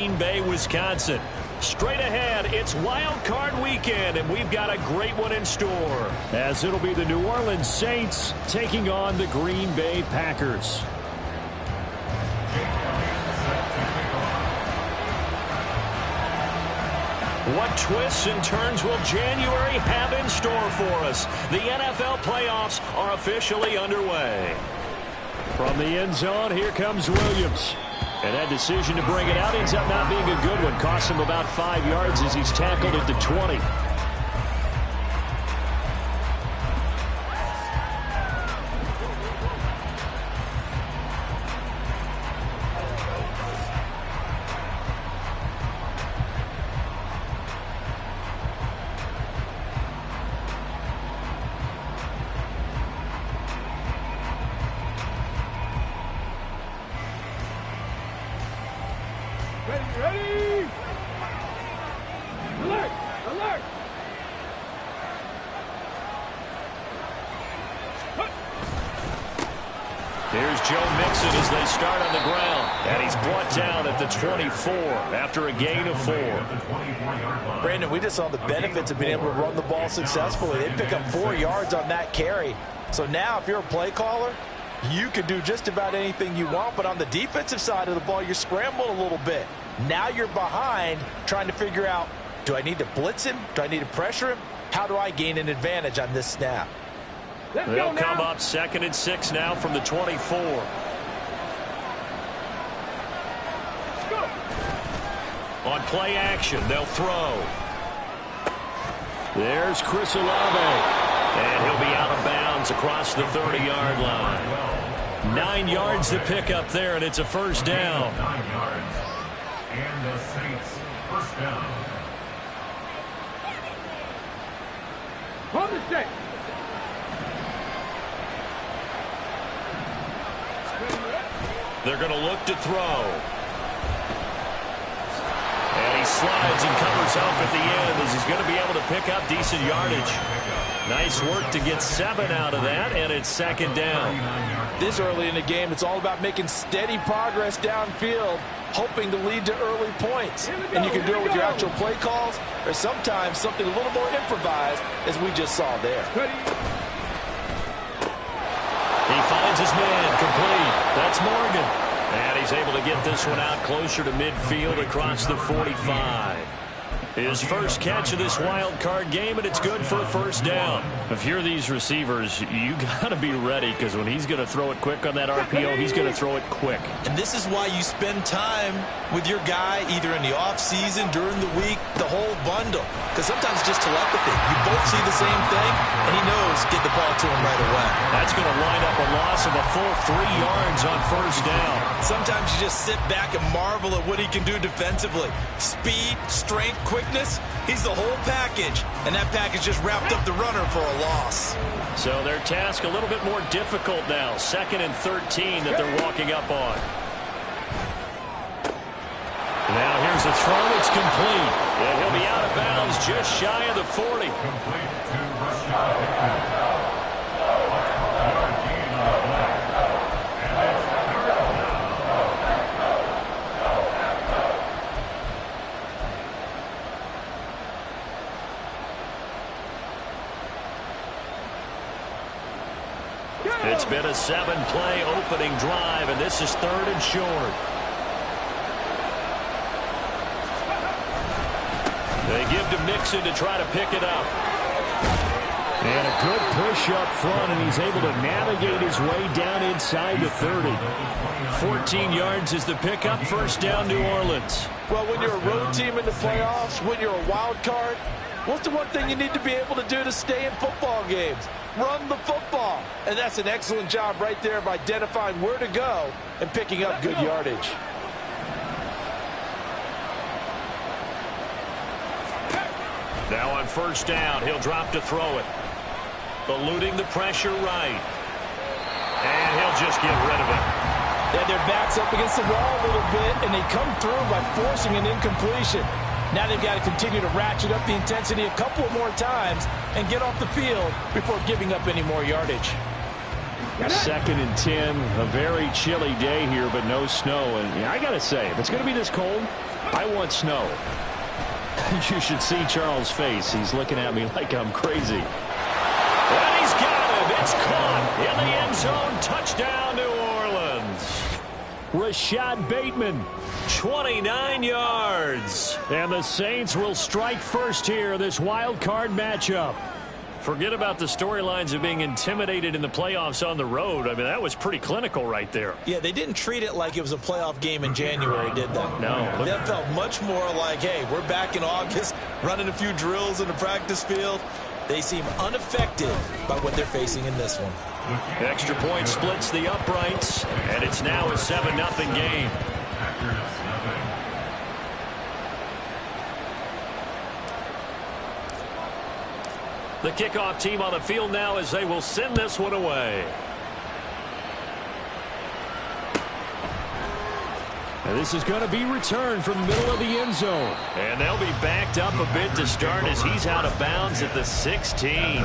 Green Bay, Wisconsin. Straight ahead, it's Wild Card Weekend, and we've got a great one in store, as it'll be the New Orleans Saints taking on the Green Bay Packers. What twists and turns will January have in store for us? The NFL playoffs are officially underway. From the end zone, here comes Williams. And that decision to bring it out ends up not being a good one. Cost him about 5 yards as he's tackled at the 20. Ready! Alert! Alert! Here's Joe Mixon as they start on the ground. And he's brought down at the 24 after a gain of 4. Brandon, we just saw the benefits of being able to run the ball successfully. They pick up 4 yards on that carry. So now if you're a play caller, you can do just about anything you want. But on the defensive side of the ball, you're scrambling a little bit. Now you're behind trying to figure out, do I need to blitz him? Do I need to pressure him? How do I gain an advantage on this snap? They'll come up 2nd and 6 now from the 24. On play action, they'll throw. There's Chris Olave. And he'll be out of bounds across the 30-yard line. 9 yards to pick up there, and it's a first down. 9 yards. And the Saints first down. Hold the stick. They're going to look to throw. And he slides and covers up at the end as he's going to be able to pick up decent yardage. Nice work to get 7 out of that, and it's 2nd down. This early in the game, it's all about making steady progress downfield, hoping to lead to early points. And you can do it with your actual play calls, or sometimes something a little more improvised, as we just saw there. He finds his man, complete. That's Morgan. And he's able to get this one out closer to midfield across the 45. His first catch of this wild card game, and it's good for a first down. If you're these receivers, you got to be ready, because when he's going to throw it quick on that RPO, he's going to throw it quick. And this is why you spend time with your guy either in the offseason, during the week, the whole bundle. Because sometimes it's just telepathy. You both see the same thing, and he knows get the ball to him right away. That's going to line up a loss of a full 3 yards on first down. Sometimes you just sit back and marvel at what he can do defensively. Speed, strength, quickness, he's the whole package. And that package just wrapped up the runner for a loss. So their task a little bit more difficult now. 2nd and 13 that they're walking up on. Now here's a throw. It's complete. And he'll be out of bounds just shy of the 40. Complete to Rashad. It's been a 7-play opening drive, and this is 3rd and short. They give to Mixon to try to pick it up. And a good push up front, and he's able to navigate his way down inside the 30. 14 yards is the pickup. First down, New Orleans. Well, when you're a road team in the playoffs, when you're a wild card, what's the one thing you need to be able to do to stay in football games? Run the football. And that's an excellent job right there of identifying where to go and picking up good yardage. Now on first down, he'll drop to throw it. Eluding the pressure right. And he'll just get rid of it. They had their backs up against the wall a little bit, and they come through by forcing an incompletion. Now they've got to continue to ratchet up the intensity a couple more times and get off the field before giving up any more yardage. 2nd and 10, a very chilly day here, but no snow. And I got to say, if it's going to be this cold, I want snow. You should see Charles' face. He's looking at me like I'm crazy. And he's got him. It's caught in the end zone. Touchdown, New Orleans. Rashad Bateman, 29 yards. And the Saints will strike first here, this wild card matchup. Forget about the storylines of being intimidated in the playoffs on the road. I mean, that was pretty clinical right there. Yeah, they didn't treat it like it was a playoff game in January, did they? No. That felt much more like, hey, we're back in August, running a few drills in the practice field. They seem unaffected by what they're facing in this one. Extra point splits the uprights, and it's now a 7-0 game. The kickoff team on the field now as they will send this one away. And this is going to be returned from the middle of the end zone. And they'll be backed up a bit to start as he's out of bounds at the 16.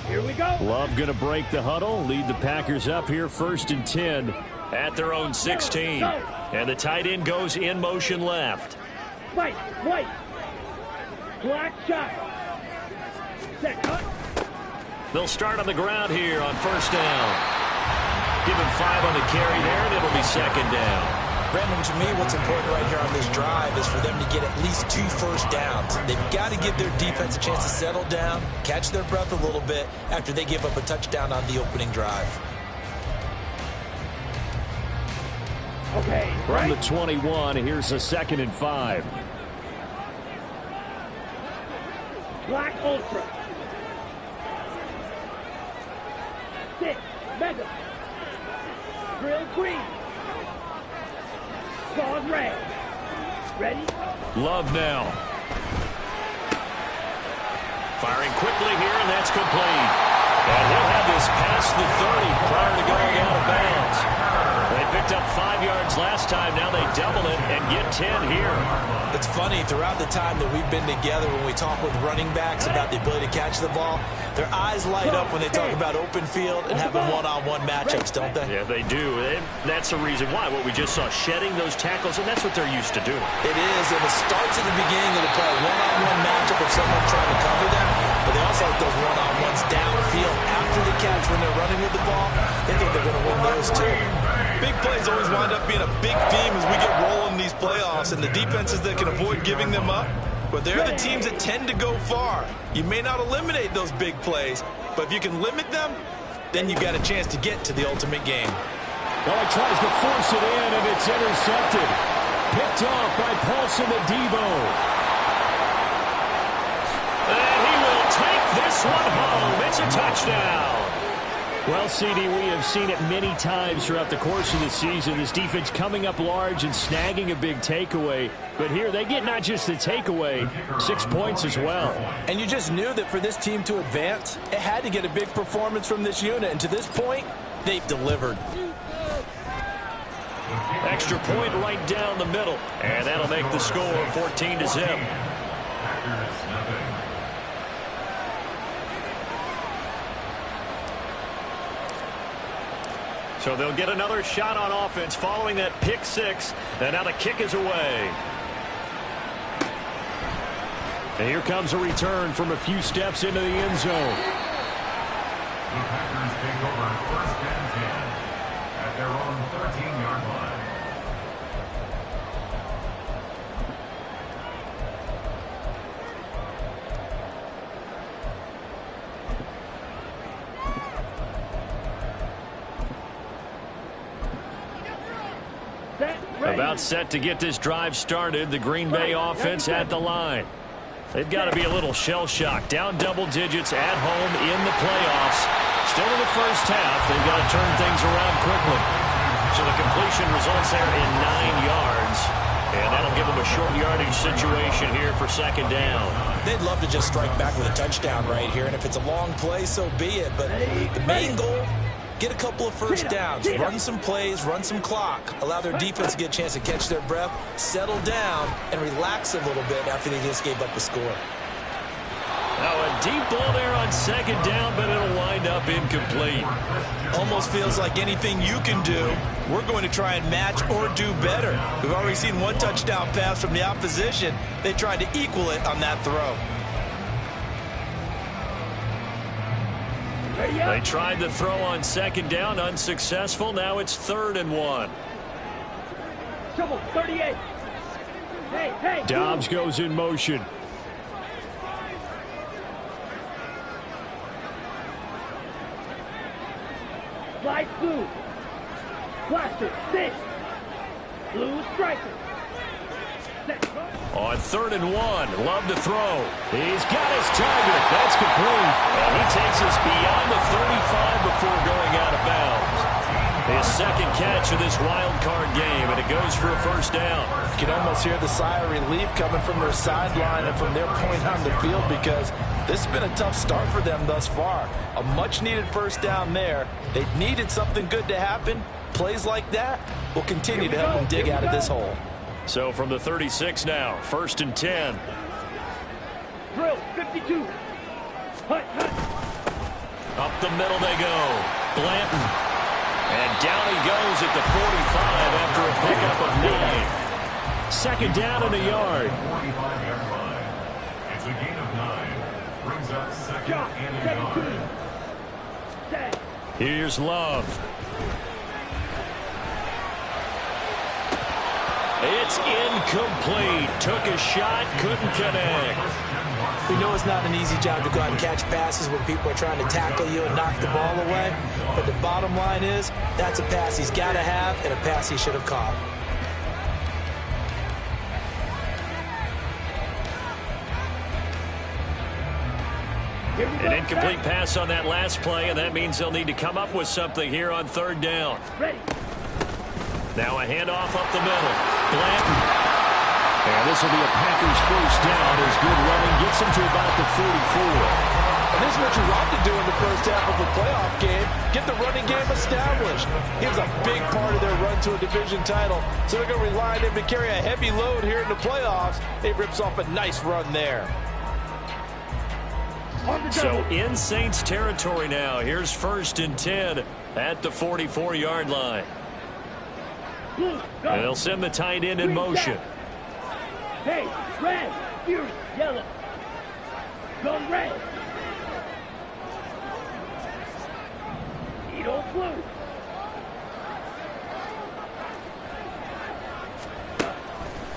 Here we go. Love going to break the huddle, lead the Packers up here 1st and 10 at their own 16. And the tight end goes in motion left. White. Black shot. Set cut. They'll start on the ground here on 1st down. Give him 5 on the carry there, and it'll be 2nd down. Brandon, to me, what's important right here on this drive is for them to get at least 2 first downs. They've got to give their defense a chance to settle down, catch their breath a little bit after they give up a touchdown on the opening drive. Okay. From the 21, here's a 2nd and 5. Black Ultra. 6. Mega. Drill green. Pause red. Ready? Love now. Firing quickly here, and that's complete. And he'll have this past the 30 prior to going out of bounds. They picked up 5 yards last time. Now they double it and get 10 here. It's funny, throughout the time that we've been together, when we talk with running backs about the ability to catch the ball, their eyes light up when they talk about open field and having one-on-one matchups, don't they? Yeah, they do. And that's the reason why. What we just saw, shedding those tackles, and that's what they're used to doing. It is, and it starts at the beginning of the play. One-on-one matchup of someone trying to cover them, but they also like those one-on-ones downfield after the catch when they're running with the ball. They think they're going to win those too. Big plays always wind up being a big theme as we get rolling in these playoffs, and the defenses that can avoid giving them up, but they're the teams that tend to go far. You may not eliminate those big plays, but if you can limit them, then you got a chance to get to the ultimate game. Well, he tries to force it in, and it's intercepted. Picked off by Paulson Adebo. And he will take this one home. It's a touchdown. Well, CD, we have seen it many times throughout the course of the season. This defense coming up large and snagging a big takeaway. But here they get not just the takeaway, 6 points as well. And you just knew that for this team to advance, it had to get a big performance from this unit. And to this point, they've delivered. Extra point right down the middle. And that'll make the score 14-0. So they'll get another shot on offense following that pick 6. And now the kick is away. And here comes a return from a few steps into the end zone. The Packers take over 1st and 10 at their own 13-yard line. About set to get this drive started. The Green Bay offense at the line. They've got to be a little shell-shocked. Down double digits at home in the playoffs. Still in the first half. They've got to turn things around quickly. So the completion results there in 9 yards. And that'll give them a short yardage situation here for 2nd down. They'd love to just strike back with a touchdown right here. And if it's a long play, so be it. But the main goal, get a couple of first downs, run some plays, run some clock, allow their defense to get a chance to catch their breath, settle down, and relax a little bit after they just gave up a score. Now a deep ball there on second down, but it'll wind up incomplete. Almost feels like anything you can do, we're going to try and match or do better. We've already seen one touchdown pass from the opposition. They tried to equal it on that throw. They tried the throw on second down, unsuccessful. Now it's 3rd and 1. Trouble, 38. Hey. Dobbs goes in motion. Slide blue. Blaster, 6. Blue striker. On 3rd and 1, Love to throw. He's got his target. That's complete. And he takes us beyond the 35 before going out of bounds. His second catch of this wild card game, and it goes for a first down. You can almost hear the sigh of relief coming from their sideline and from their point on the field, because this has been a tough start for them thus far. A much-needed first down there. They needed something good to happen. Plays like that will continue to help them dig out of this hole. So from the 36 now, 1st and 10. Drill, 52. Hut. Up the middle they go. Blanton. And down he goes at the 45 after a pickup of 9. Second down and a yard. 45-yard line. It's a gain of 9. Brings up second and a yard. Here's Love. It's incomplete. Took a shot, couldn't connect. We know it's not an easy job to go out and catch passes when people are trying to tackle you and knock the ball away. But the bottom line is, that's a pass he's got to have and a pass he should have caught. An incomplete pass on that last play, and that means they'll need to come up with something here on 3rd down. Ready. Now a handoff up the middle. Blanton. And this will be a Packers first down as good running gets them to about the 44. And this is what you want to do in the first half of a playoff game. Get the running game established. He was a big part of their run to a division title. So they're going to rely on him to carry a heavy load here in the playoffs. He rips off a nice run there. So in Saints territory now. Here's 1st and 10 at the 44-yard line. And they'll send the tight end in motion. Hey, red, fury, yellow. Go red. Edo blue.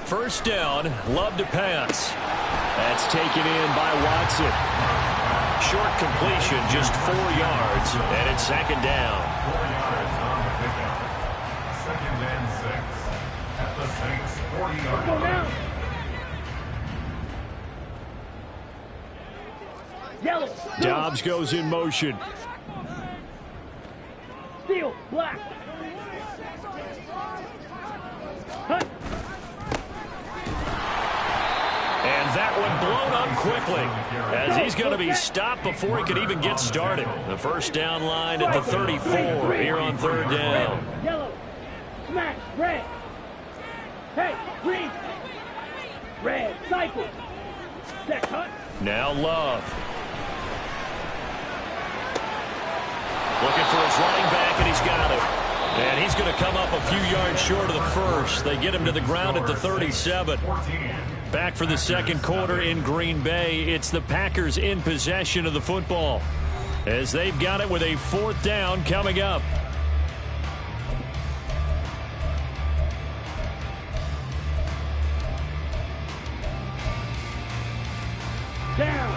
First down, Love to pass. That's taken in by Watson. Short completion, just 4 yards, and it's 2nd down. 4 yards on the pickup. 2nd and 6 at the Saints 40-yard Go line. now. Yellow. Dobbs goes in motion. Steel, black. Hut. And that one blown up quickly as he's going to be stopped before he could even get started. The first down line at the 34 here on 3rd down. Yellow. Smash. Red. Hey, green. Red. Cycle. Set cut. Now Love. Looking for his running back, and he's got it. And he's going to come up a few yards short of the first. They get him to the ground at the 37. Back for the second quarter in Green Bay. It's the Packers in possession of the football as they've got it with a 4th down coming up. Down.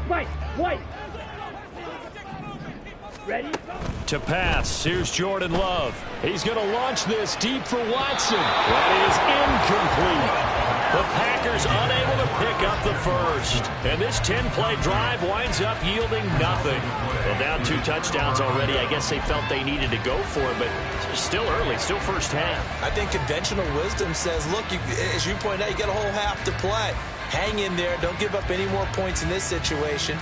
White. Ready? To pass, here's Jordan Love. He's going to launch this deep for Watson. That is incomplete. The Packers unable to pick up the first. And this 10-play drive winds up yielding nothing. Well, down 2 touchdowns already. I guess they felt they needed to go for it, but still early, still first half. I think conventional wisdom says, look, as you point out, you got a whole half to play. Hang in there. Don't give up any more points in this situation.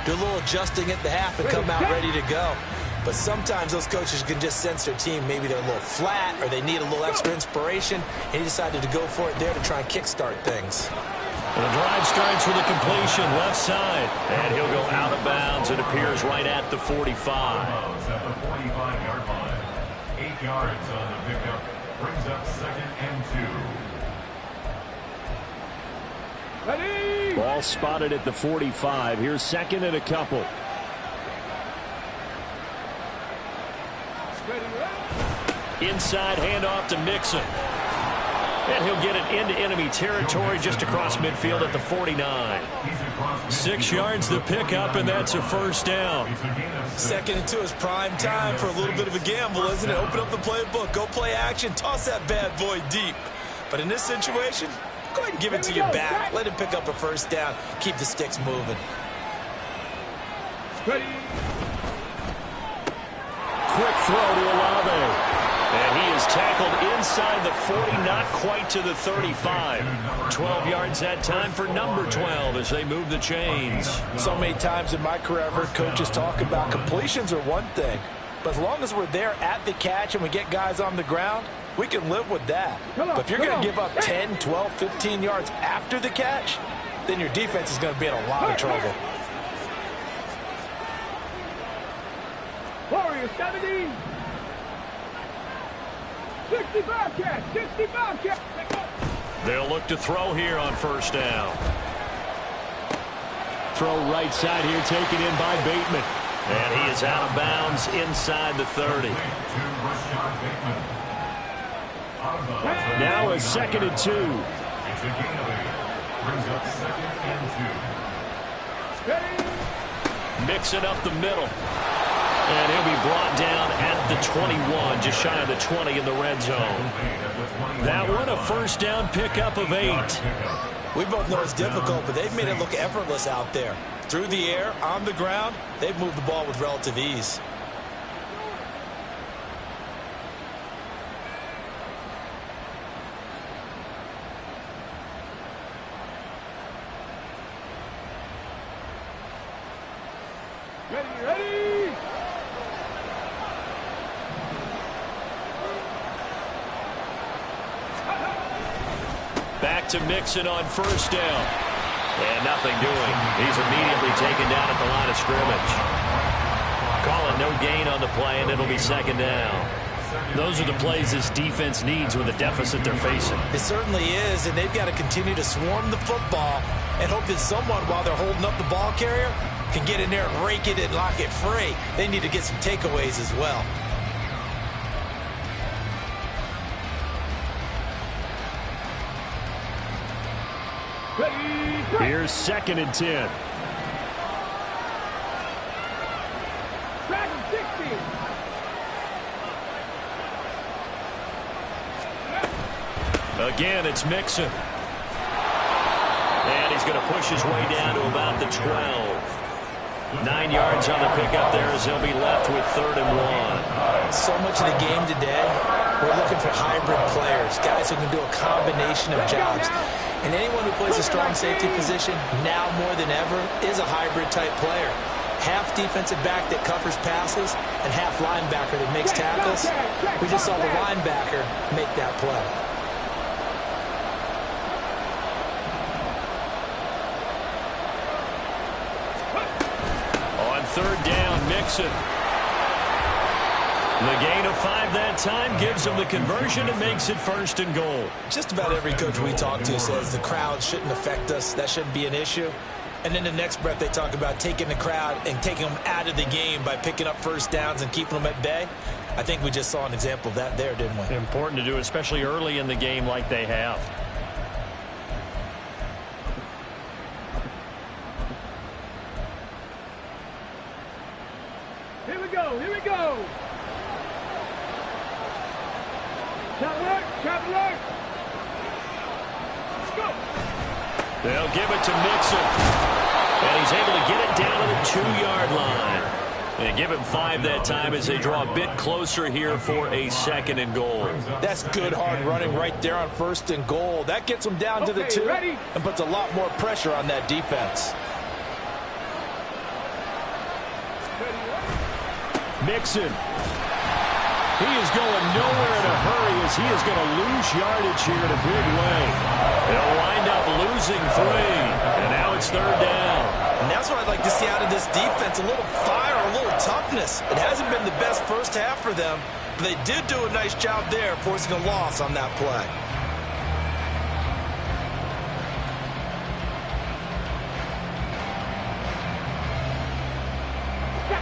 Do a little adjusting at the half and come out ready to go. But sometimes those coaches can just sense their team. Maybe they're a little flat or they need a little extra inspiration, and he decided to go for it there to try and kickstart things. The drive starts with a completion left side. And he'll go out of bounds. It appears right at the 45. At the 45-yard line. 8 yards on the pickup. Brings up 2nd and 2. Ready! Ball spotted at the 45. Here's 2nd and a couple. Inside handoff to Mixon. And he'll get it into enemy territory just across midfield at the 49. 6 yards the pickup, and that's a first down. 2nd and 2 is prime time for a little bit of a gamble, isn't it? Open up the playbook, go play action, toss that bad boy deep. But in this situation, go ahead and give it to your back. Let him pick up a first down. Keep the sticks moving. Ready! Quick throw to Olave. And he is tackled inside the 40, not quite to the 35. 12 yards that time for number 12 as they move the chains. So many times in my career, I've heard coaches talk about completions are one thing. But as long as we're there at the catch and we get guys on the ground, we can live with that. But if you're going to give up 10, 12, 15 yards after the catch, then your defense is going to be in a lot of trouble. Warrior 70. 60 Bobcat! 60 Bobcat! They'll look to throw here on first down. Throw right side here, taken in by Bateman. And he is out of bounds inside the 30. Now a 2nd and 2. It's a gain of 8. Brings up 2nd and 2. Mixing up the middle. And he'll be brought down at the 21, just shy of the 20 in the red zone. That one a first down pickup of 8. We both know it's difficult, but they've made it look effortless out there. Through the air, on the ground, they've moved the ball with relative ease. Ready, ready! Back to Mixon on first down. And nothing doing. He's immediately taken down at the line of scrimmage. Calling no gain on the play, and it'll be 2nd down. Those are the plays this defense needs with the deficit they're facing. It certainly is, and they've got to continue to swarm the football and hope that someone, while they're holding up the ball carrier, can get in there and rake it and lock it free. They need to get some takeaways as well. Here's 2nd and 10. Dragon 60! Again, it's Mixon. And he's going to push his way down to about the 12. 9 yards on the pickup there as he'll be left with 3rd and 1. So much of the game today, we're looking for hybrid players, guys who can do a combination of jobs. And anyone who plays a strong safety position, now more than ever, is a hybrid-type player. Half defensive back that covers passes and half linebacker that makes tackles. We just saw the linebacker make that play. On 3rd down, Mixon. The gain of 5 that time gives him the conversion and makes it 1st and goal. Just about every coach we talk to says the crowd shouldn't affect us. That shouldn't be an issue. And then the next breath they talk about taking the crowd and taking them out of the game by picking up first downs and keeping them at bay. I think we just saw an example of that there, didn't we? Important to do, especially early in the game like they have. Here we go, here we go! Traveler, traveler! Let's go! They'll give it to Mixon. And he's able to get it down to the 2-yard line. And give him 5 that time as they draw a bit closer here for a 2nd and goal. That's good hard running right there on 1st and goal. That gets them down to the 2 and puts a lot more pressure on that defense. Mixon. He is going nowhere in a hurry as he is going to lose yardage here in a big way. They'll wind up losing 3, and now it's 3rd down. And that's what I'd like to see out of this defense, a little fire, a little toughness. It hasn't been the best first half for them, but they did do a nice job there forcing a loss on that play.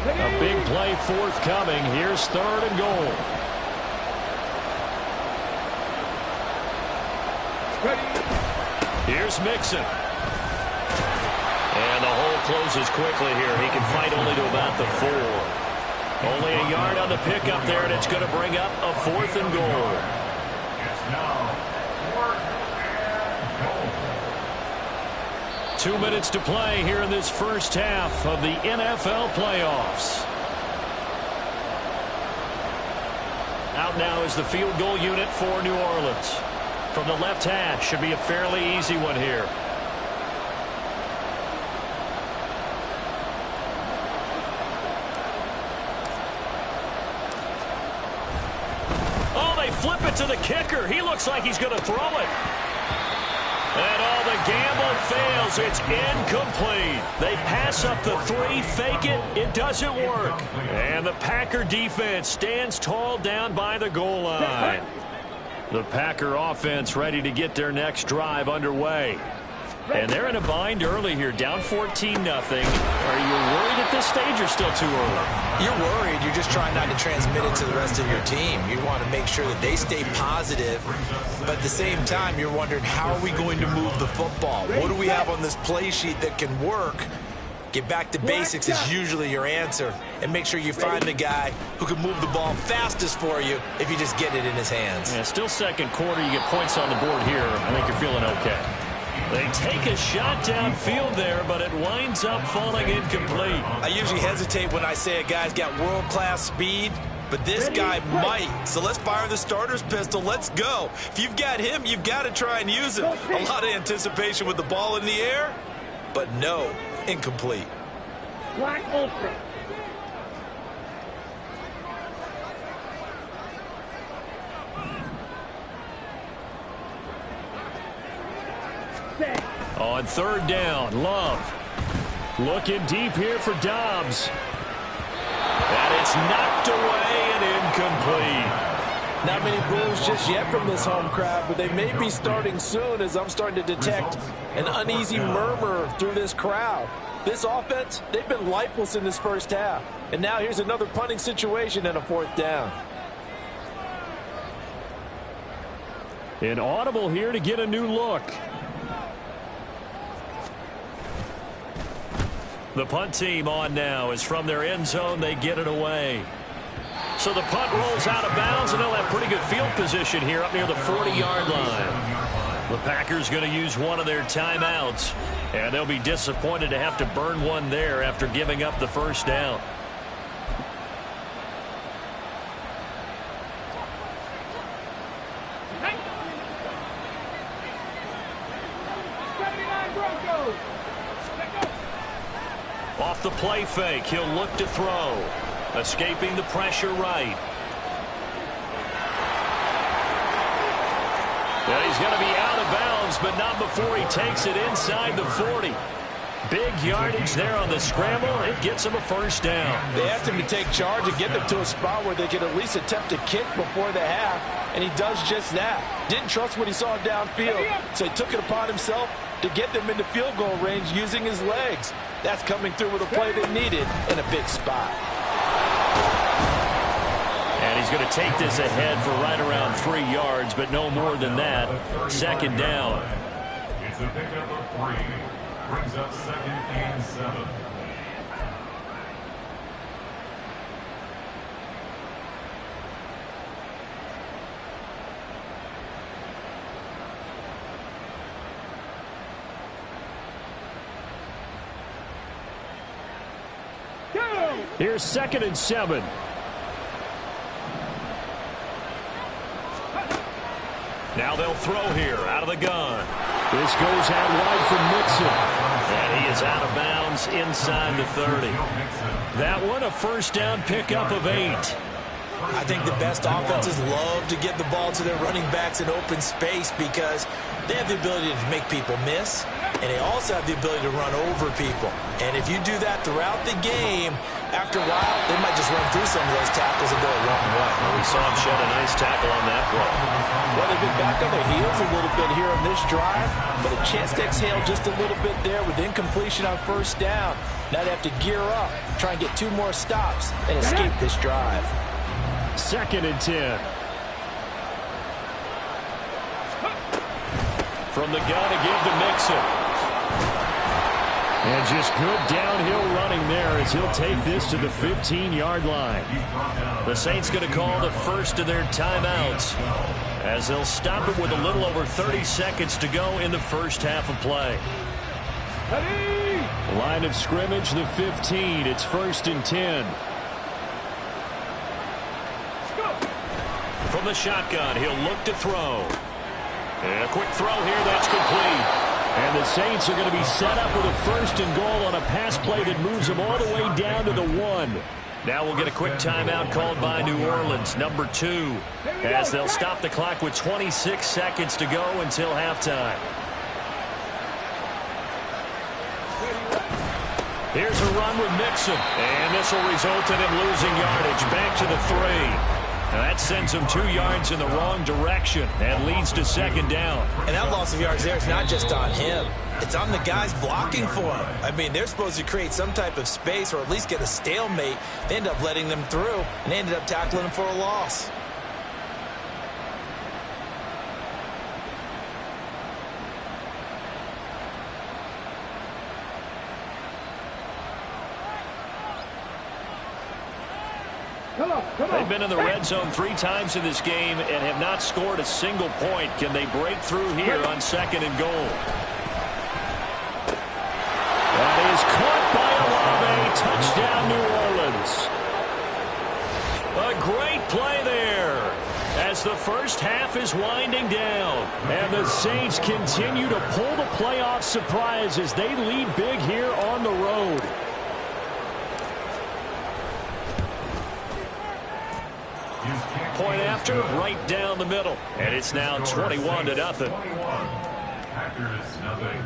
A big play forthcoming. Here's 3rd and goal. Here's Mixon. And the hole closes quickly here. He can fight only to about the 4. Only a yard on the pickup there, and it's going to bring up a 4th and goal. It's now 4th and goal. 2 minutes to play here in this first half of the NFL playoffs. Out now is the field goal unit for New Orleans. From the left hash, should be a fairly easy one here. Oh, they flip it to the kicker. He looks like he's going to throw it. And all the gamble fails. It's incomplete. They pass up the 3, fake it. It doesn't work. And the Packer defense stands tall down by the goal line. The Packer offense ready to get their next drive underway. And they're in a bind early here, down 14-0. Are you worried at this stage or still too early? You're worried. You're just trying not to transmit it to the rest of your team. You want to make sure that they stay positive. But at the same time, you're wondering, how are we going to move the football? What do we have on this play sheet that can work? Get back to basics is usually your answer. And make sure you find the guy who can move the ball fastest for you if you just get it in his hands. Yeah, still second quarter. You get points on the board here. I think you're feeling okay. They take a shot downfield there, but it winds up falling incomplete. I usually hesitate when I say a guy's got world-class speed, but this guy might. So let's fire the starter's pistol. Let's go. If you've got him, you've got to try and use him. A lot of anticipation with the ball in the air, but no, incomplete. Black Ultra. On 3rd down, Love. Looking deep here for Dobbs. And it's knocked away and incomplete. Not many boos just yet from this home crowd, but they may be starting soon as I'm starting to detect an uneasy murmur through this crowd. This offense, they've been lifeless in this first half. And now here's another punting situation and a 4th down. An audible here to get a new look. The punt team on now is from their end zone. They get it away. So the punt rolls out of bounds, and they'll have pretty good field position here up near the 40-yard line. The Packers going to use one of their timeouts, and they'll be disappointed to have to burn one there after giving up the first down. Off the play fake, he'll look to throw. Escaping the pressure right. And he's going to be out of bounds, but not before he takes it inside the 40. Big yardage there on the scramble. It gets him a first down. They asked him to take charge and get them to a spot where they could at least attempt to kick before the half, and he does just that. Didn't trust what he saw downfield, so he took it upon himself to get them into field goal range using his legs. That's coming through with a play they needed in a big spot. And he's going to take this ahead for right around 3 yards, but no more than that. 2nd down. It's a pickup of 3. Brings up 2nd and 7. Here's 2nd and 7. Now they'll throw here out of the gun. This goes out wide for Mixon. And he is out of bounds inside the 30. That one a first down pickup of 8. I think the best offenses love to get the ball to their running backs in open space because they have the ability to make people miss, and they also have the ability to run over people. And if you do that throughout the game, after a while, they might just run through some of those tackles and go a long way. Well, we saw him shed a nice tackle on that play. Well, they've been back on their heels a little bit here on this drive, but a chance to exhale just a little bit there with incompletion on first down. Now they have to gear up, try and get 2 more stops, and escape this drive. 2nd and 10. From the gun to give to Mixon. And just good downhill running there as he'll take this to the 15-yard line. The Saints going to call the first of their timeouts as they'll stop it with a little over 30 seconds to go in the first half of play. Line of scrimmage, the 15. It's 1st and 10. From the shotgun, he'll look to throw. And a quick throw here, that's complete. And the Saints are going to be set up with a 1st and goal on a pass play that moves them all the way down to the 1. Now we'll get a quick timeout called by New Orleans, number 2, as they'll stop the clock with 26 seconds to go until halftime. Here's a run with Mixon, and this will result in him losing yardage back to the 3. Now that sends him 2 yards in the wrong direction and leads to 2nd down. And that loss of yards there is not just on him. It's on the guys blocking for him. I mean, they're supposed to create some type of space or at least get a stalemate. They end up letting them through, and they ended up tackling him for a loss. They've been in the red zone 3 times in this game and have not scored a single point. Can they break through here on 2nd and goal? That is caught by Olave. Touchdown, New Orleans. A great play there as the first half is winding down. And the Saints continue to pull the playoff surprise as they lead big here on the road. Point after, right down the middle. And it's now 21-0. Packers, nothing.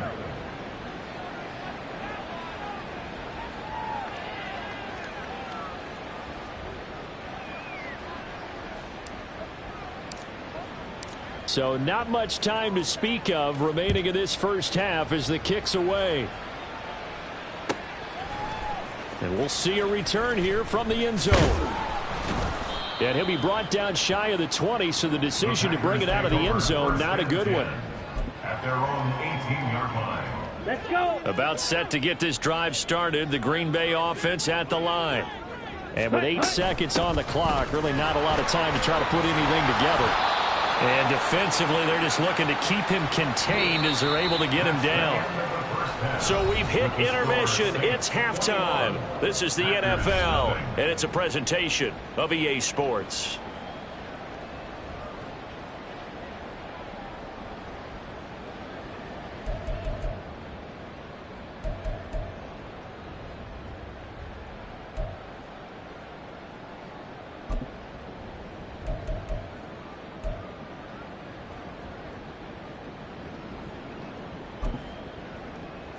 So not much time to speak of remaining in this first half as the kick's away. And we'll see a return here from the end zone. And he'll be brought down shy of the 20, so the decision to bring it out of the end zone, not a good one. At their own 18-yard line. Let's go. About set to get this drive started, the Green Bay offense at the line. And with 8 seconds on the clock, really not a lot of time to try to put anything together. And defensively, they're just looking to keep him contained as they're able to get him down. So we've hit intermission. It's halftime. This is the NFL, and it's a presentation of EA Sports.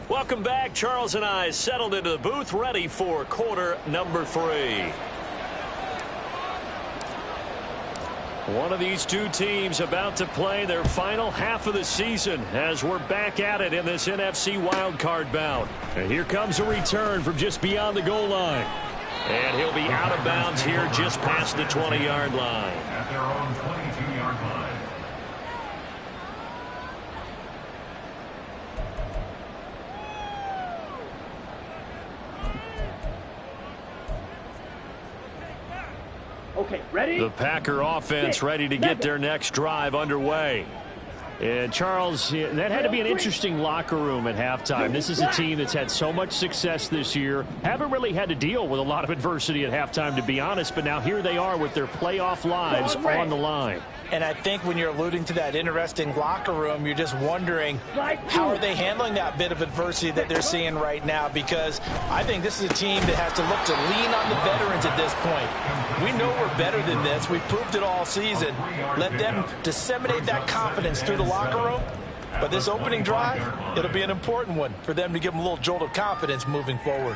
Welcome back. Charles and I settled into the booth, ready for quarter number 3. One of these two teams about to play their final half of the season as we're back at it in this NFC wildcard bout. And here comes a return from just beyond the goal line. And he'll be out of bounds here just past the 20-yard line. At their own 22-yard line. Okay, ready? The Packer offense ready to get their next drive underway. And, Charles, that had to be an interesting locker room at halftime. This is a team that's had so much success this year. Haven't really had to deal with a lot of adversity at halftime, to be honest. But now here they are with their playoff lives on the line. And I think when you're alluding to that interesting locker room, you're just wondering how are they handling that bit of adversity that they're seeing right now, because I think this is a team that has to look to lean on the veterans at this point. We know we're better than this. We've proved it all season. Let them disseminate that confidence through the locker room. But this opening drive, it'll be an important one for them to give them a little jolt of confidence moving forward.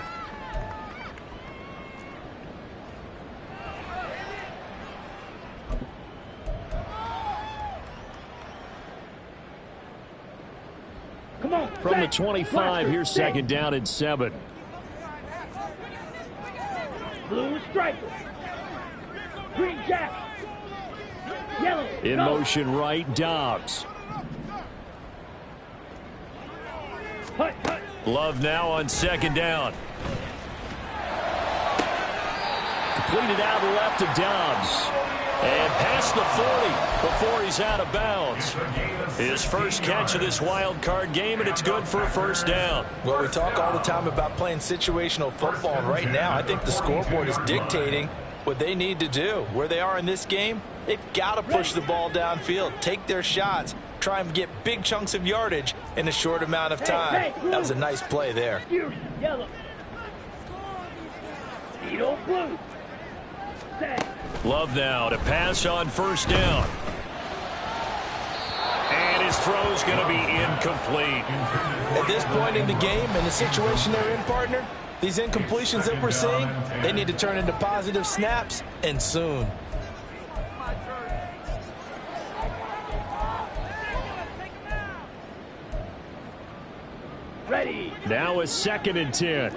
From the 25, here's second down and 7. Blue striker. Green jacket. Yellow. In motion right, Dobbs. Love now on second down. Completed out left to Dobbs. And past the 40 before he's out of bounds. His first catch of this wild card game, and it's good for a first down. Well, we talk all the time about playing situational football, and right now I think the scoreboard is dictating what they need to do. Where they are in this game, they've got to push the ball downfield, take their shots, try and get big chunks of yardage in a short amount of time. That was a nice play there. Yellow. Speedo blue. Love now to pass on first down. And his throw's going to be incomplete. At this point in the game and the situation they're in, partner, these incompletions that we're seeing, they need to turn into positive snaps, and soon. Ready. Now a second and 10.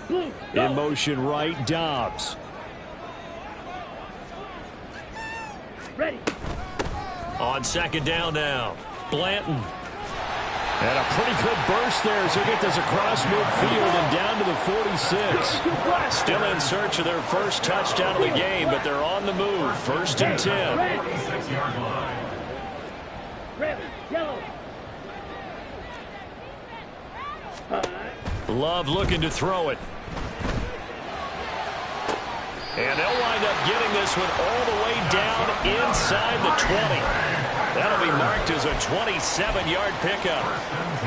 Blue. In motion right, Dobbs. Ready. On second down now, Blanton. And a pretty good burst there as he gets this across midfield and down to the 46. Still in search of their first touchdown of the game, but they're on the move. First and 10. Red. Yellow. Love looking to throw it. And they'll wind up getting this one all the way down inside the 20. That'll be marked as a 27-yard pickup.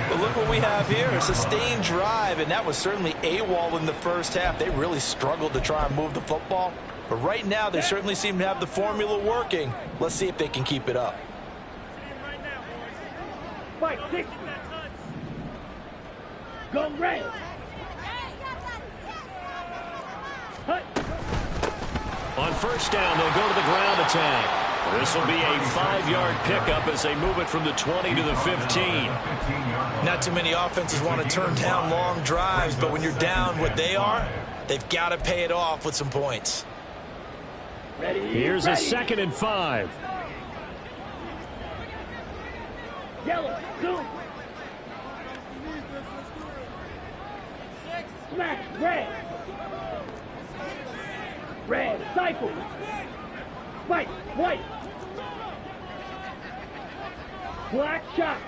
But look what we have here, a sustained drive, and that was certainly AWOL in the first half. They really struggled to try and move the football. But right now, they certainly seem to have the formula working. Let's see if they can keep it up. Fight 6. Go red. On first down, they'll go to the ground attack. This will be a 5-yard pickup as they move it from the 20 to the 15. Not too many offenses want to turn down long drives, but when you're down what they are, they've got to pay it off with some points. Ready. Here's a second and 5. Yellow. Blue. Smash. Red. Red. Cycle. Fight. White. Black shot.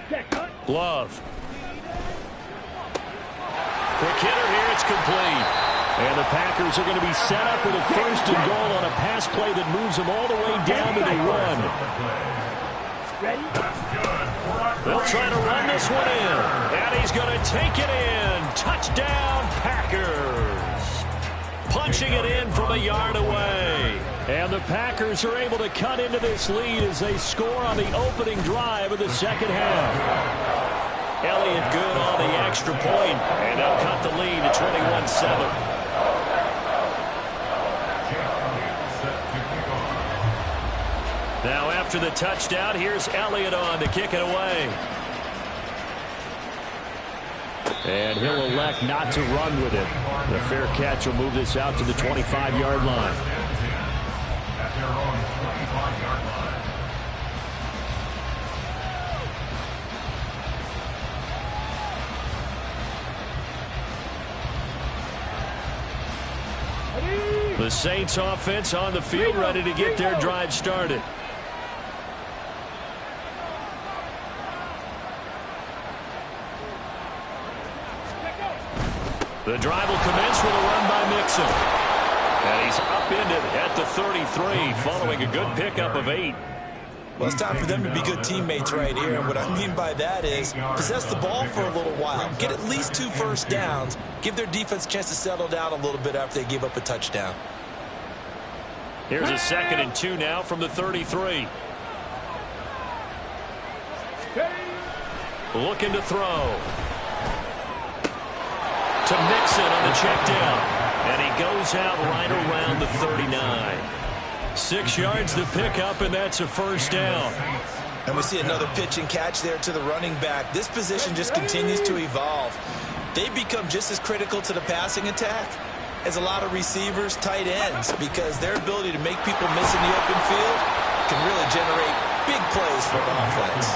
Check cut. Love. Quick hitter here. It's complete. And the Packers are going to be set up with a first and goal on a pass play that moves them all the way down to the 1. Ready? They'll try to run this one in. And he's going to take it in. Touchdown, Packers. Punching it in from a yard away. And the Packers are able to cut into this lead as they score on the opening drive of the second half. Elliott good on the extra point, and they'll cut the lead to 21-7. Now after the touchdown, here's Elliott on to kick it away. And he'll elect not to run with it. The fair catch will move this out to the 25-yard line. At their own 25-yard line. Ready. The Saints offense on the field, ready to get their drive started. The drive will commence with a run by Mixon. And he's upended at the 33 following a good pickup of 8. Well, it's time for them to be good teammates right here. And what I mean by that is possess the ball for a little while. Get at least 2 first downs. Give their defense a chance to settle down a little bit after they give up a touchdown. Here's a 2nd and 2 now from the 33. Looking to throw. To Mixon on the check down. And he goes out right around the 39. 6 yards to pick up, and that's a first down. And we see another pitch and catch there to the running back. This position just continues to evolve. They become just as critical to the passing attack as a lot of receivers, tight ends, because their ability to make people miss in the open field can really generate big plays for an offense.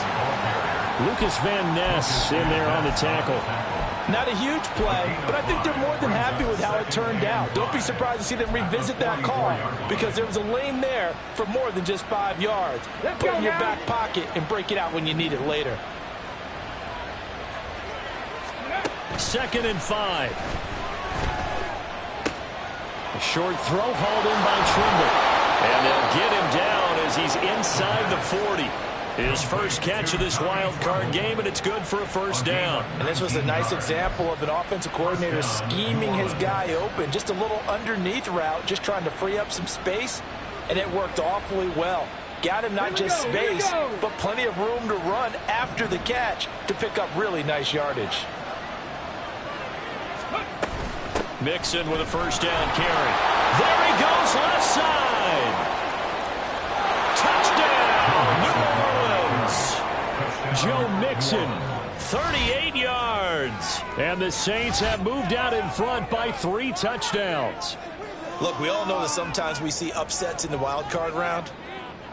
Lucas Van Ness in there on the tackle. Not a huge play, but I think they're more than happy with how it turned out. Don't be surprised to see them revisit that call because there was a lane there for more than just 5 yards. Put it in your back pocket and break it out when you need it later. 2nd and 5. A short throw hauled in by Trimble. And they'll get him down as he's inside the 40. His first catch of this wild card game, and it's good for a first down. And this was a nice example of an offensive coordinator scheming his guy open. Just a little underneath route, just trying to free up some space, and it worked awfully well. Got him not just space, but plenty of room to run after the catch to pick up really nice yardage. Mixon with a first down carry. There he goes, left side. Touchdown, New Orleans. Joe Mixon, 38 yards. And the Saints have moved out in front by 3 touchdowns. Look, we all know that sometimes we see upsets in the wild card round,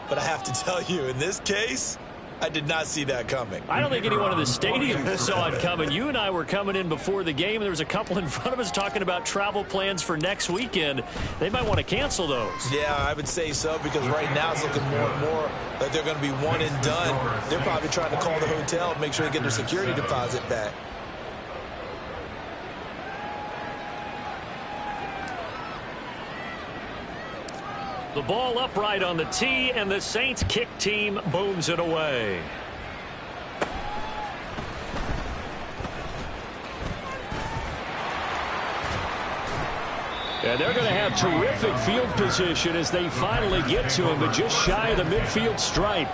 but I have to tell you, in this case, I did not see that coming. I don't think anyone in the stadium saw it coming. You and I were coming in before the game. There was a couple in front of us talking about travel plans for next weekend. They might want to cancel those. Yeah, I would say so, because right now it's looking more and more like they're going to be one and done. They're probably trying to call the hotel and make sure they get their security deposit back. The ball upright on the tee, and the Saints kick team booms it away. And they're going to have terrific field position as they finally get to him, but just shy of the midfield stripe.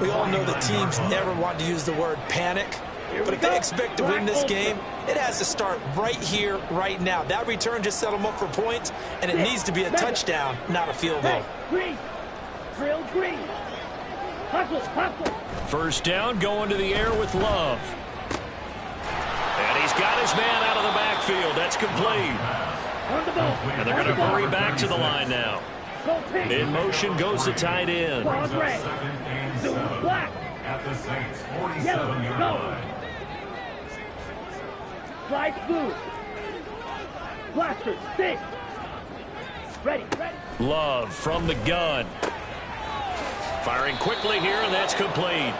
We all know that teams never want to use the word panic, but if they expect to win this game, it has to start right here, right now. That return just set them up for points, and it needs to be a touchdown, not a field goal. Green. Drill green. Hustle, hustle. First down, going to the air with Love. And he's got his man out of the backfield. That's complete. On the ball. And they're going to hurry back to the line now. Go pink. In motion goes the tight end. Ball red. Blue, black. At the Saints' 47-yard Yellow, go. line. Slide blue. Blaster, stick. Ready, ready. Love from the gun. Firing quickly here, and that's complete.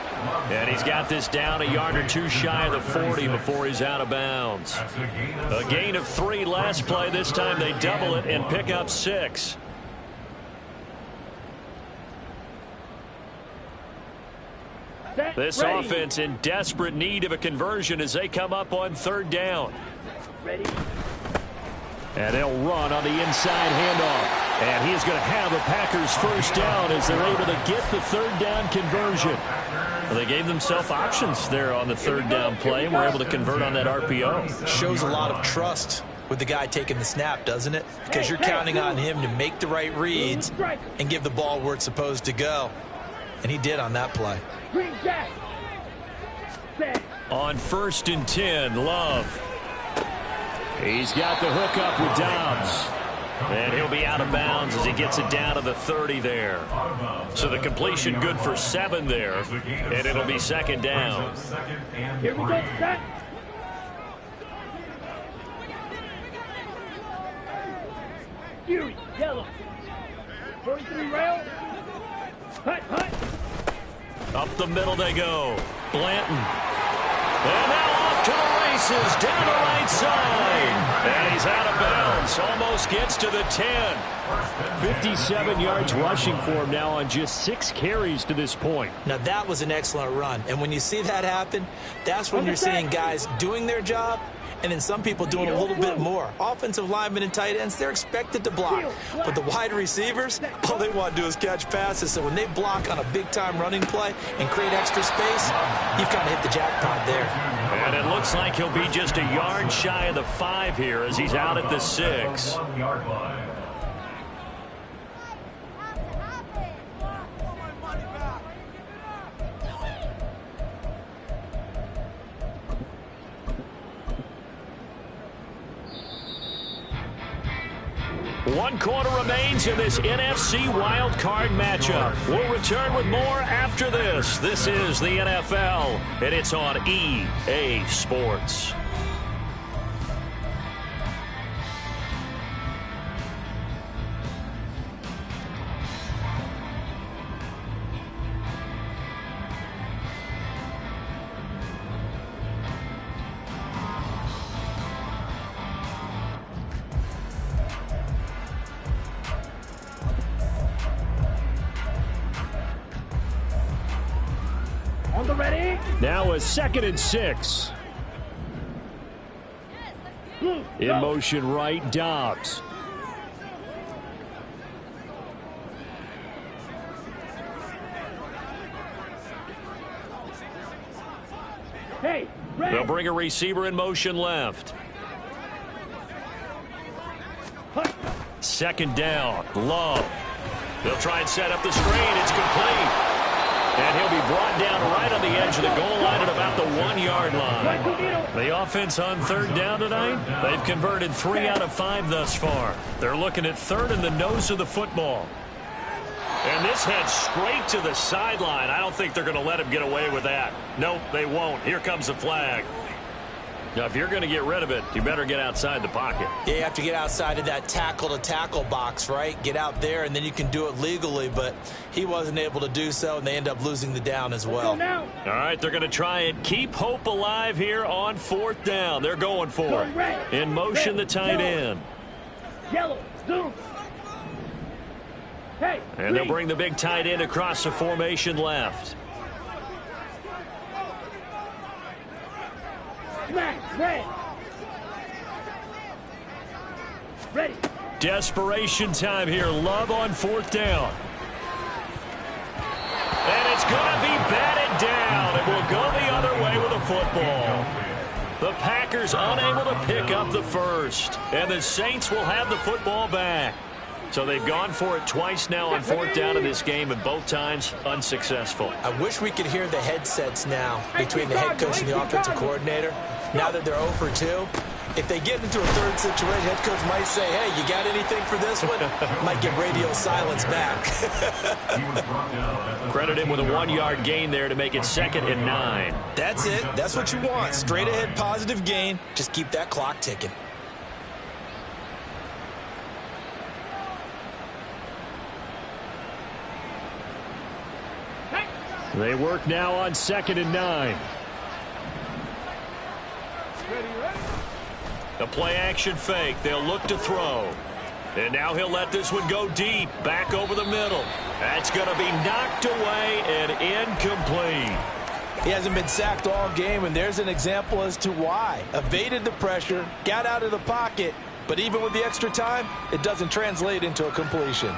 And he's got this down a yard or two shy of the 40 before he's out of bounds. A gain of 3 last play. This time they double it and pick up 6. Set, This ready. offense in desperate need of a conversion as they come up on 3rd down. Ready. And they'll run on the inside handoff. And he is going to have a Packers first down as they're able to get the 3rd down conversion. Well, they gave themselves options there on the 3rd down play and were able to convert on that RPO. Shows a lot of trust with the guy taking the snap, doesn't it? Because you're counting on him to make the right reads and give the ball where it's supposed to go. And he did on that play. Green jack. Set. On 1st and 10, Love. He's got the hook up with Dobbs. And he'll be out of bounds as he gets it down to the 30 there. So the completion good for 7 there. And it'll be 2nd down. Here we go, set. Fury, yellow. 43 rail. Hut, hut. Up the middle they go. Blanton. And now off to the races, down the right side. And he's out of bounds. Almost gets to the 10. 57 yards rushing for him now on just 6 carries to this point. Now, that was an excellent run. And when you see that happen, that's when you're seeing guys doing their job and then some people doing a little bit more. Offensive linemen and tight ends, they're expected to block. But the wide receivers, all they want to do is catch passes. So when they block on a big-time running play and create extra space, you've kind of hit the jackpot there. And it looks like he'll be just a yard shy of the 5 here as he's out at the 6. 1 yard line. One quarter remains in this NFC Wild Card matchup. We'll return with more after this. This is the NFL, and it's on EA Sports. On the ready. Now a 2nd and 6. In motion right, Dobbs. Hey, ready. They'll bring a receiver in motion left. Hut. 2nd down, Love. They'll try and set up the screen. It's complete. And he'll be brought down right on the edge of the goal line at about the 1 yard line. The offense on 3rd down tonight, they've converted 3 out of 5 thus far. They're looking at 3rd in the nose of the football. And this heads straight to the sideline. I don't think they're going to let him get away with that. Nope, they won't. Here comes the flag. Now, if you're going to get rid of it, you better get outside the pocket. Yeah, you have to get outside of that tackle-to-tackle box, right? Get out there, and then you can do it legally, but he wasn't able to do so, and they end up losing the down as well. All right, they're going to try and keep hope alive here on 4th down. They're going for it. In motion, the tight end. Yellow, zoom. Hey, and they'll bring the big tight end across the formation left. Red. Ready. Desperation time here. Love on 4th down. And it's going to be batted down. It will go the other way with the football. The Packers unable to pick up the first. And the Saints will have the football back. So they've gone for it twice now on 4th down in this game, and both times unsuccessful. I wish we could hear the headsets now between the head coach and the offensive coordinator. Now that they're 0 for 2, if they get into a 3rd situation, head coach might say, hey, you got anything for this one? Might get radio silence back. Credit him with a 1 yard gain there to make it 2nd and 9. That's it. That's what you want. Straight ahead positive gain. Just keep that clock ticking. They work now on 2nd and 9. The play action fake. They'll look to throw. And now he'll let this one go deep. Back over the middle. That's going to be knocked away and incomplete. He hasn't been sacked all game, and there's an example as to why. Evaded the pressure, got out of the pocket, but even with the extra time, it doesn't translate into a completion.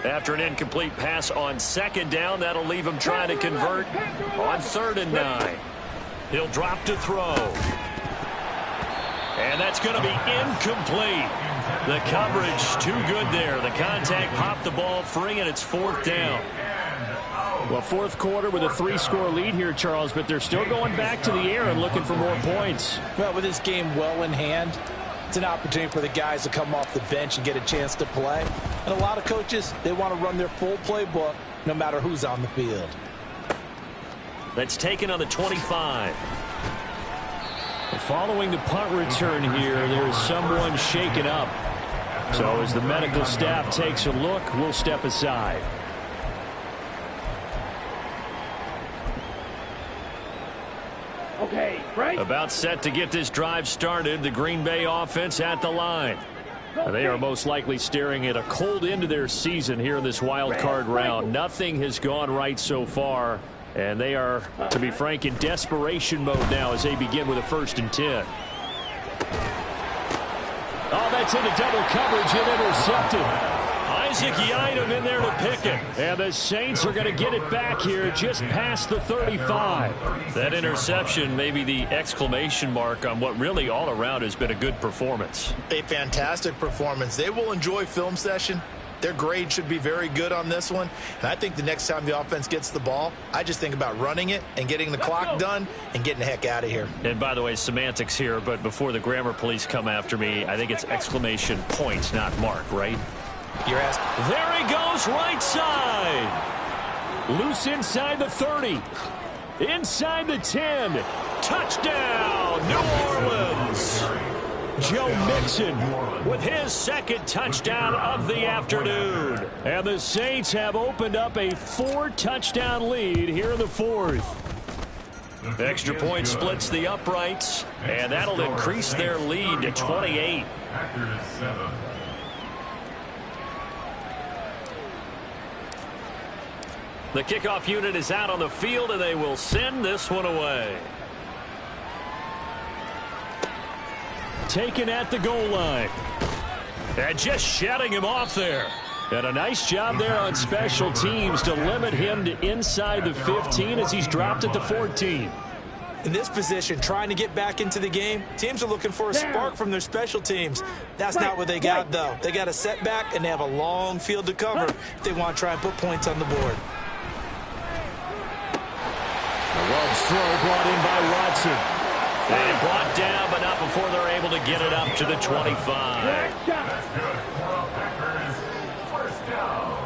After an incomplete pass on 2nd down, that'll leave him trying to convert on 3rd and 9. He'll drop to throw. And that's going to be incomplete. The coverage too good there. The contact popped the ball free, and it's 4th down. Well, 4th quarter with a 3-score lead here, Charles, but they're still going back to the air and looking for more points. Well, with this game well in hand, it's an opportunity for the guys to come off the bench and get a chance to play. And a lot of coaches, they want to run their full playbook no matter who's on the field. that's taken on the 25. Following the punt return here, there's someone shaken up. So as the medical staff takes a look, we'll step aside. Okay, right. About set to get this drive started, the Green Bay offense at the line. They are most likely staring at a cold end to their season here in this wild card round. Nothing has gone right so far, and they are, to be frank, in desperation mode now as they begin with a 1st and 10. Oh, that's into double coverage and intercepted. Isaac Yiadom in there to pick it. And the Saints are going to get it back here just past the 35. That interception may be the exclamation mark on what really all around has been a good performance. A fantastic performance. They will enjoy film session. Their grade should be very good on this one. And I think the next time the offense gets the ball, I just think about running it and getting the clock done and getting the heck out of here. And by the way, semantics here, but before the grammar police come after me, I think it's exclamation point, not mark, right? You're asking. There he goes, right side. Loose inside the 30. Inside the 10. Touchdown, New Orleans. Joe Mixon with his 2nd touchdown of the afternoon. And the Saints have opened up a 4-touchdown lead here in the 4th. Extra point splits the uprights, and that'll increase their lead to 28. The kickoff unit is out on the field, and they will send this one away. Taken at the goal line. And just shutting him off there. And a nice job there on special teams to limit him to inside the 15 as he's dropped at the 14. In this position, trying to get back into the game, teams are looking for a spark from their special teams. That's not what they got, though. They got a setback, and they have a long field to cover if they want to try and put points on the board. Love's throw brought in by Watson. And brought down, but not before they're able to get it up to the 25. That's good. For Packers, 1st down.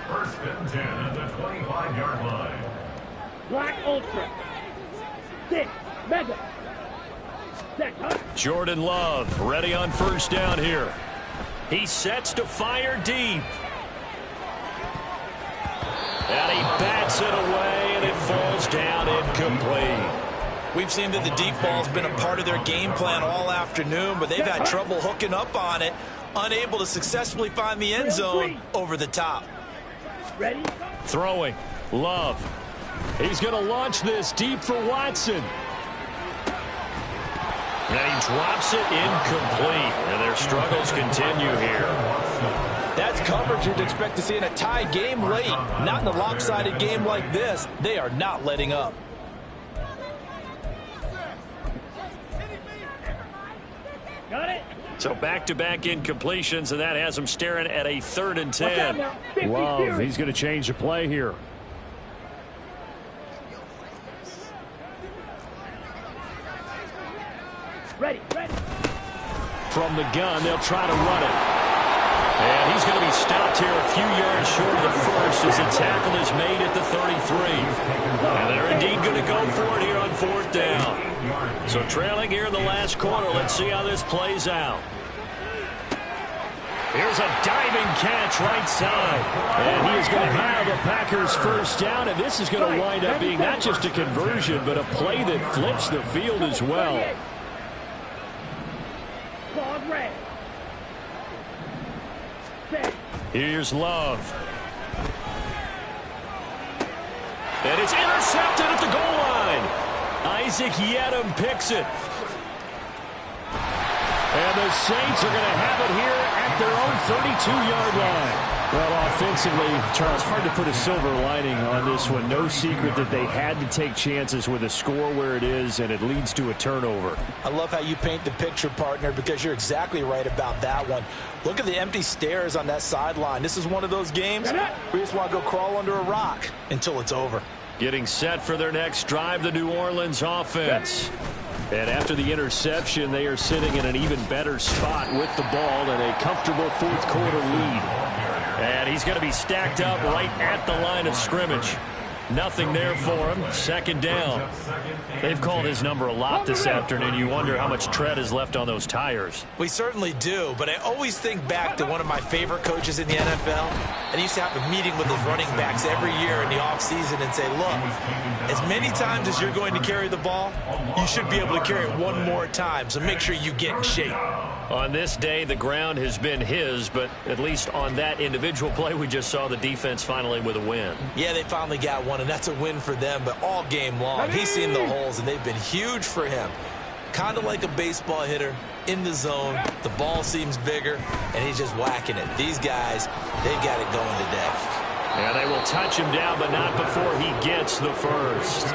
1st and 10 at the 25-yard line. Black Ultra. 6. Mega. Set, huh? Jordan Love ready on 1st down here. He sets to fire deep. And he bats it away, and it falls down incomplete. We've seen that the deep ball's been a part of their game plan all afternoon, but they've had trouble hooking up on it, unable to successfully find the end zone over the top. Ready? Throwing. Love. He's going to launch this deep for Watson. And he drops it incomplete. And their struggles continue here. That's coverage you'd expect to see in a tie game late. Not in a lopsided game like this. They are not letting up. Got it? So back-to-back incompletions, and that has them staring at a 3rd and 10. Love, he's going to change the play here. Ready, ready. From the gun, they'll try to run it. And he's going to be stopped here a few yards short of the 1st as the tackle is made at the 33. And they're indeed going to go for it here on 4th down. So trailing here in the last quarter. Let's see how this plays out. Here's a diving catch right side. And he is going to have a Packers 1st down, and this is going to wind up being not just a conversion, but a play that flips the field as well. Claude Ray. Set. Here's Love. And it's intercepted at the goal line. Isaac Yiadom picks it. And the Saints are going to have it here at their own 32-yard line. Well, offensively, Charles, hard to put a silver lining on this one. No secret that they had to take chances with a score where it is, and it leads to a turnover. I love how you paint the picture, partner, because you're exactly right about that one. Look at the empty stares on that sideline. This is one of those games where you just want to go crawl under a rock until it's over. Getting set for their next drive, the New Orleans offense. And after the interception, they are sitting in an even better spot with the ball and a comfortable 4th quarter lead. And he's going to be stacked up right at the line of scrimmage. Nothing there for him. Second down. They've called his number a lot this afternoon. You wonder how much tread is left on those tires. We certainly do, but I always think back to one of my favorite coaches in the NFL, and he used to have a meeting with his running backs every year in the offseason and say, look, as many times as you're going to carry the ball, you should be able to carry it one more time, so make sure you get in shape. On this day, the ground has been his, but at least on that individual play, we just saw the defense finally with a win. Yeah, they finally got one, and that's a win for them, but all game long, he's seen the holes, and they've been huge for him. Kind of like a baseball hitter in the zone. The ball seems bigger, and he's just whacking it. These guys, they've got it going today. Yeah, they will touch him down, but not before he gets the first.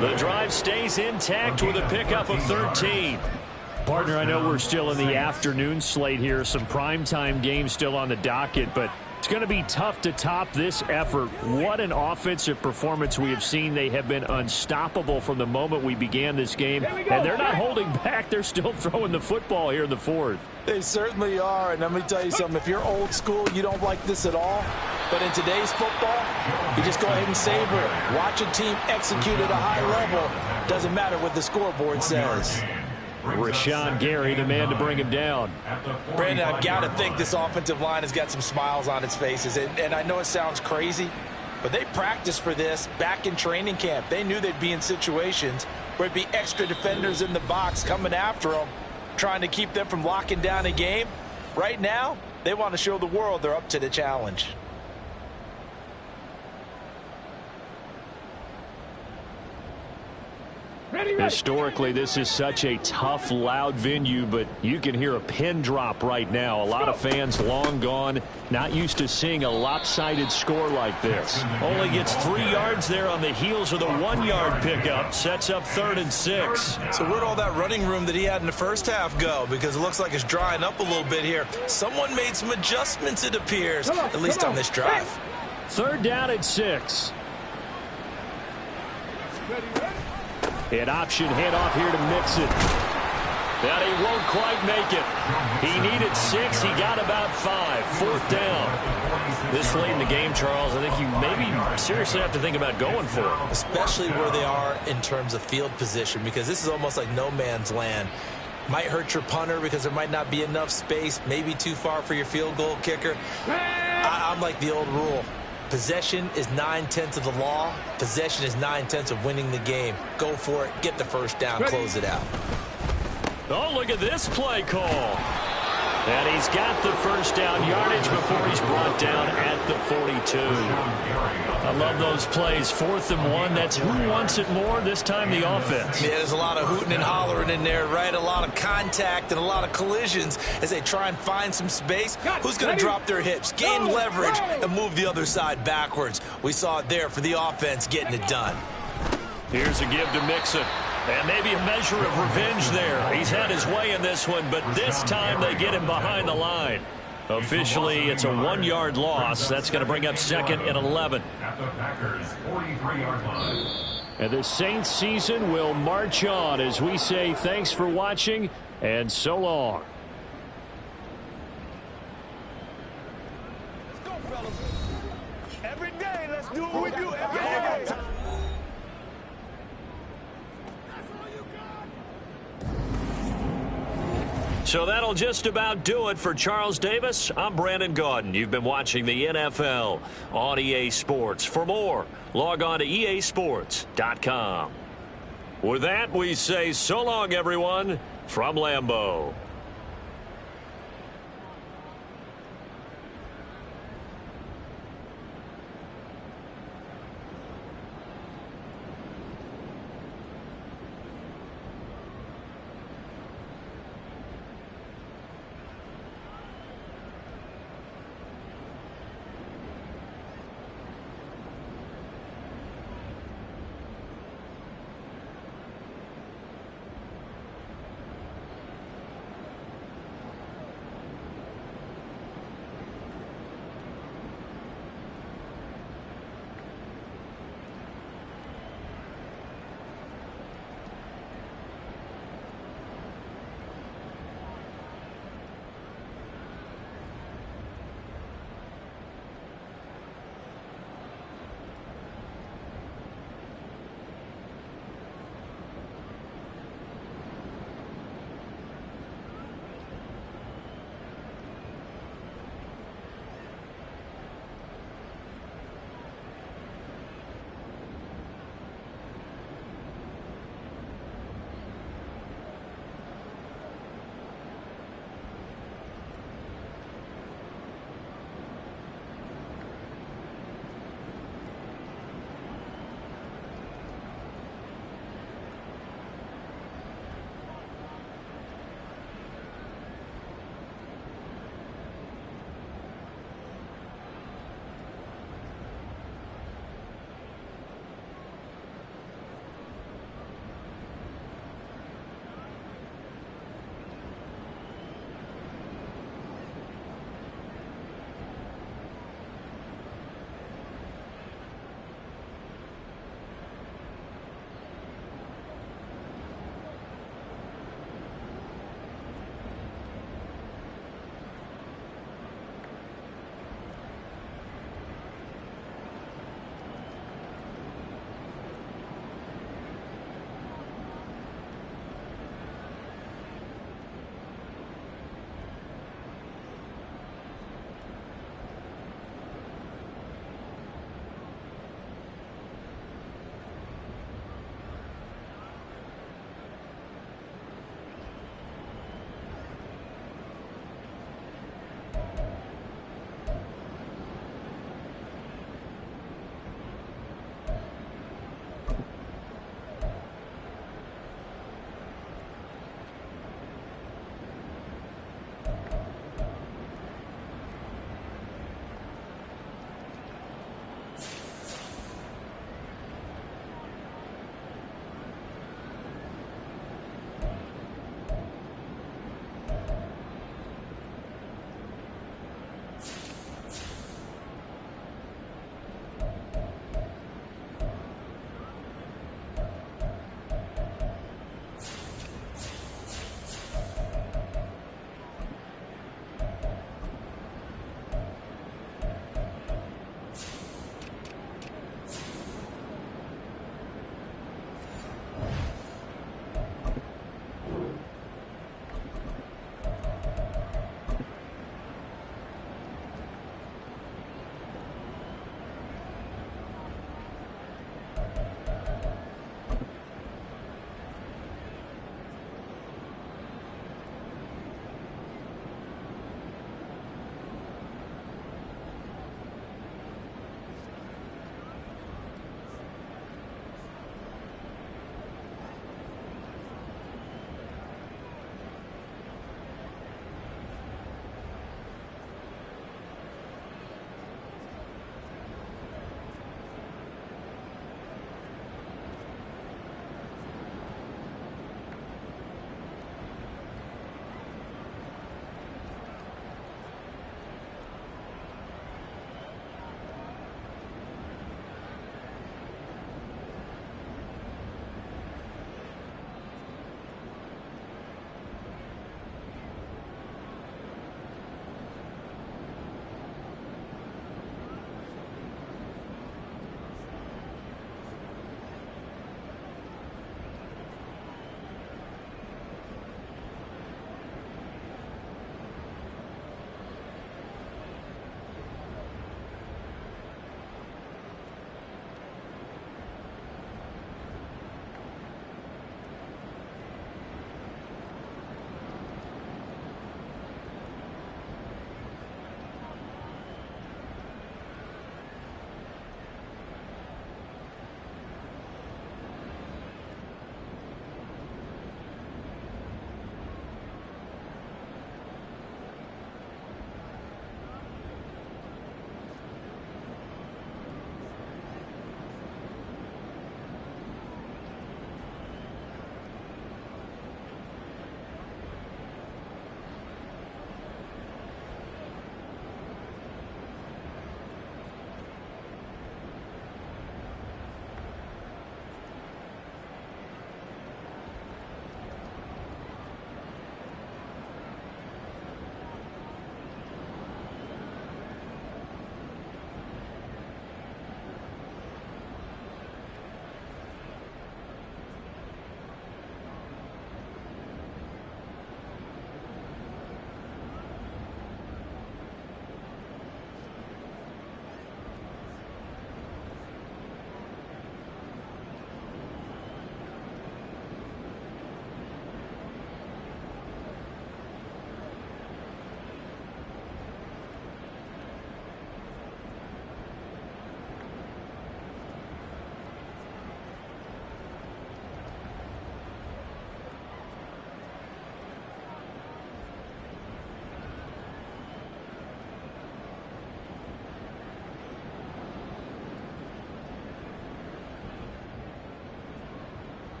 The drive stays intact with a pickup of 13. Partner, I know we're still in the afternoon slate here. Some primetime games still on the docket, but it's going to be tough to top this effort. What an offensive performance we have seen. They have been unstoppable from the moment we began this game, and they're not holding back. They're still throwing the football here in the fourth. They certainly are, and let me tell you something. If you're old school, you don't like this at all. But in today's football, you just go ahead and savor it. Watch a team execute at a high level. Doesn't matter what the scoreboard says. Rashawn Gary, the man to bring him down. Brandon, I've got to think this offensive line has got some smiles on its faces. And I know it sounds crazy, but they practiced for this back in training camp. They knew they'd be in situations where it'd be extra defenders in the box coming after them, trying to keep them from locking down a game. Right now, they want to show the world they're up to the challenge. Historically, this is such a tough, loud venue, but you can hear a pin drop right now. A lot of fans long gone, not used to seeing a lopsided score like this. Only gets 3 yards there on the heels of the 1-yard pickup. Sets up 3rd and 6. So where'd all that running room that he had in the first half go? Because it looks like it's drying up a little bit here. Someone made some adjustments, it appears, at least on this drive. 3rd down and 6. An option handoff here to Mixon. And he won't quite make it. He needed 6. He got about 5. 4th down. This late in the game, Charles, I think you maybe seriously have to think about going for it. Especially where they are in terms of field position, because this is almost like no man's land. Might hurt your punter because there might not be enough space, maybe too far for your field goal kicker. I'm like the old rule. Possession is 9/10 of the law. Possession is 9/10 of winning the game. Go for it. Get the first down. Close it out. Oh, look at this play call. And he's got the first down yardage before he's brought down at the 42. I love those plays. 4th and 1. That's who wants it more, this time the offense. Yeah, there's a lot of hooting and hollering in there, right? A lot of contact and a lot of collisions as they try and find some space. Who's going to drop their hips, gain leverage, and move the other side backwards? We saw it there for the offense getting it done. Here's a give to Mixon. And maybe a measure of revenge there. He's had his way in this one, but this time they get him behind the line. Officially, it's a 1-yard loss. That's going to bring up 2nd and 11. At the Packers' 43-yard line. And the Saints season will march on as we say thanks for watching and so long. Let's go, fellas. Every day, let's do what we do every day. So that'll just about do it for Charles Davis. I'm Brandon Gaudin. You've been watching the NFL on EA Sports. For more, log on to easports.com. With that, we say so long, everyone, from Lambeau.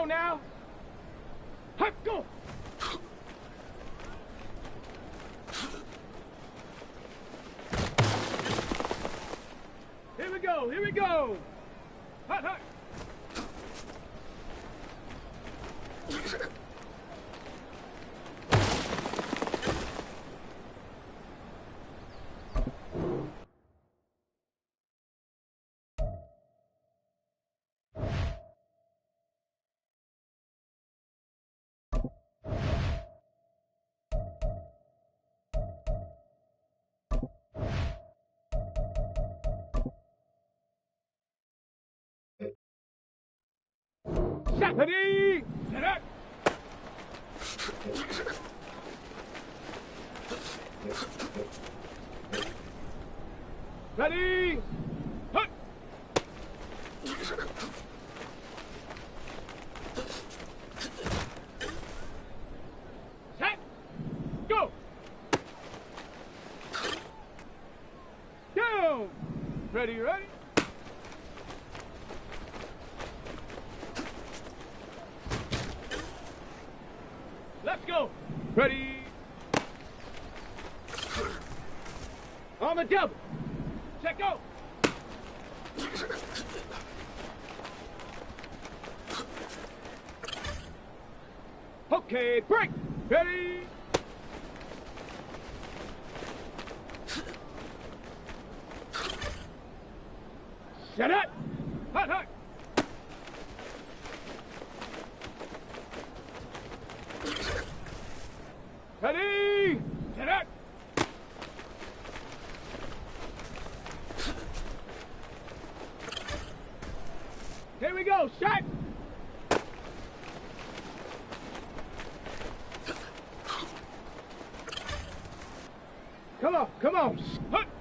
go now. Hut, go. Here we go. Here we go. Hut, hut. Ready? Set up. Ready? Hut. Set. Go. Down. Ready, ready. Let's go. Ready. On the double. Check go. Okay, break. Ready. Set up. Hut, hut. Ready. Set up. Here we go. Shot. Come on, come on. Hut.